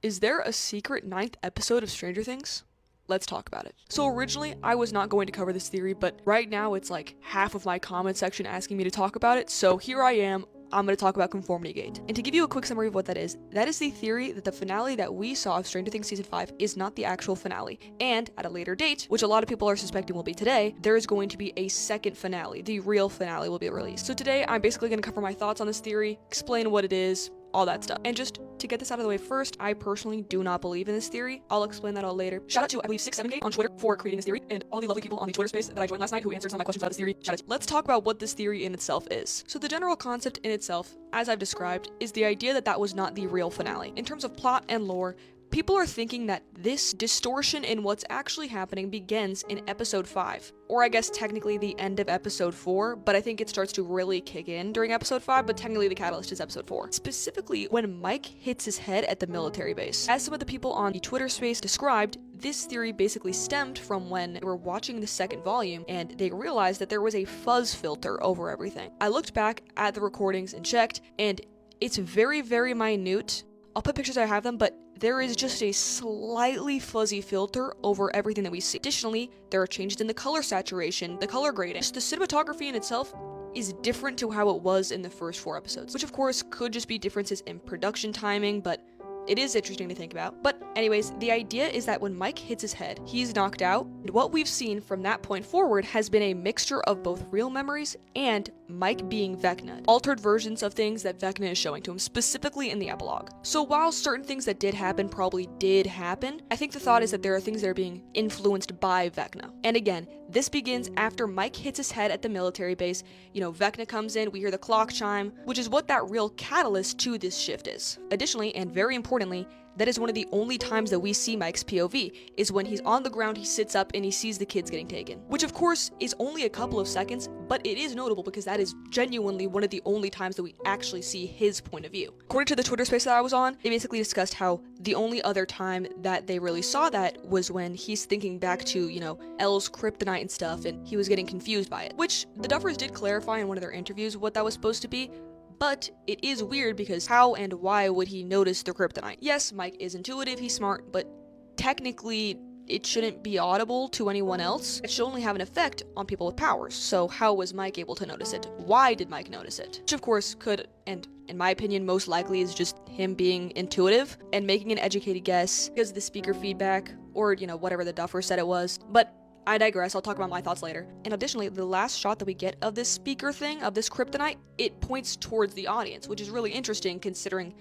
Is there a secret ninth episode of Stranger Things? Let's talk about it. So originally, I was not going to cover this theory, but right now it's like half of my comment section asking me to talk about it, so here I am. I'm going to talk about Conformity Gate. And to give you a quick summary of what that is the theory that the finale that we saw of Stranger Things Season 5 is not the actual finale. And at a later date, which a lot of people are suspecting will be today, there is going to be a second finale. The real finale will be released. So today, I'm basically going to cover my thoughts on this theory, explain what it is, all that stuff. And just to get this out of the way first, I personally do not believe in this theory. I'll explain that all later. Shout out to, I believe, 67Gate on Twitter for creating this theory, and all the lovely people on the Twitter space that I joined last night who answered some of my questions about this theory. Shout out to you. Let's talk about what this theory in itself is. So the general concept in itself, as I've described, is the idea that that was not the real finale. In terms of plot and lore, people are thinking that this distortion in what's actually happening begins in episode 5. Or I guess technically the end of episode 4, but I think it starts to really kick in during episode 5, but technically the catalyst is episode 4. Specifically, when Mike hits his head at the military base. As some of the people on the Twitter space described, this theory basically stemmed from when they were watching the second volume and they realized that there was a fuzz filter over everything. I looked back at the recordings and checked, and it's very, very minute. I'll put pictures I have them, but there is just a slightly fuzzy filter over everything that we see. Additionally, there are changes in the color saturation, the color grading. Just the cinematography in itself is different to how it was in the first 4 episodes, which of course could just be differences in production timing, but it is interesting to think about. But anyways, the idea is that when Mike hits his head, he's knocked out, and what we've seen from that point forward has been a mixture of both real memories and Mike being Vecna, altered versions of things that Vecna is showing to him, specifically in the epilogue. So while certain things that did happen probably did happen, I think the thought is that there are things that are being influenced by Vecna. And again, this begins after Mike hits his head at the military base. You know, Vecna comes in, we hear the clock chime, which is what that real catalyst to this shift is. Additionally, and very importantly, that is one of the only times that we see Mike's POV, is when he's on the ground, he sits up, and he sees the kids getting taken. Which of course is only a couple of seconds, but it is notable because that is genuinely one of the only times that we actually see his point of view. According to the Twitter space that I was on, they basically discussed how the only other time that they really saw that was when he's thinking back to, you know, Elle's kryptonite and stuff, and he was getting confused by it. Which the Duffers did clarify in one of their interviews what that was supposed to be, but it is weird because how and why would he notice the kryptonite? Yes, Mike is intuitive, he's smart, but technically it shouldn't be audible to anyone else. It should only have an effect on people with powers. So how was Mike able to notice it? Why did Mike notice it? Which of course could, and in my opinion most likely, is just him being intuitive and making an educated guess because of the speaker feedback or, you know, whatever the Duffer said it was. But I digress, I'll talk about my thoughts later. And additionally, the last shot that we get of this speaker thing, of this kryptonite, it points towards the audience, which is really interesting considering,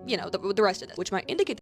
you know, the rest of it, which might indicate